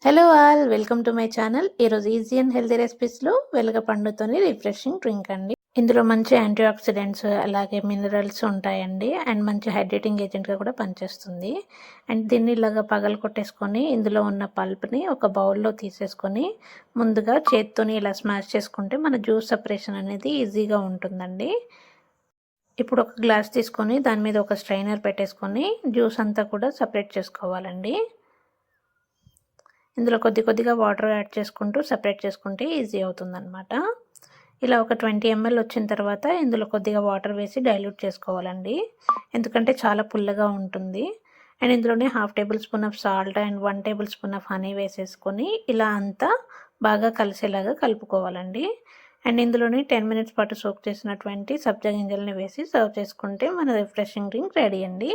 Hello all welcome to my channel. ఈరోజు easy and healthy రెసిపీస్లో వెలగపండుతోని రిఫ్రెషింగ్ డ్రింక్ అండి. ఇందులో మంచి యాంటీ ఆక్సిడెంట్స్ అలాగే మినరల్స్ ఉంటాయండి. అండ్ మంచి హైడ్రేటింగ్ ఏజెంట్గా కూడా పనిచేస్తుంది. అండ్ దీన్ని ఇలాగా పగలు కొట్టేసుకొని ఇందులో ఉన్న పల్ప్ని ఒక బౌల్లో తీసేసుకొని ముందుగా చేత్తోని ఇలా స్మాష్ చేసుకుంటే మన జ్యూస్ సపరేషన్ అనేది ఈజీగా ఉంటుందండి. ఇప్పుడు ఒక గ్లాస్ తీసుకొని దాని మీద ఒక స్ట్రైనర్ పెట్టేసుకొని జ్యూస్ అంతా కూడా సపరేట్ చేసుకోవాలండి. ఇందులో కొద్దిగా వాటర్ యాడ్ చేసుకుంటూ సెపరేట్ చేసుకుంటే ఈజీ అవుతుందన్నమాట. ఇలా ఒక 20 ml వచ్చిన తర్వాత ఇందులో కొద్దిగా వాటర్ వేసి డైల్యూట్ చేసుకోవాలండి. ఎందుకంటే చాలా పుల్లగా ఉంటుంది. అండ్ ఇందులోనే 1/2 table spoon of salt and 1 table spoon of honey వేసేసుకొని ఇలా అంతా బాగా కలిసేలాగా కలుపుకోవాలండి. అండ్ ఇందులోనే 10 మినిట్స్ పాటు సోక్ చేసినటువంటి సబ్జా గింజల్ని వేసి సర్వ్ చేసుకుంటే మన రిఫ్రెషింగ్ డ్రింక్ రెడీ అండి.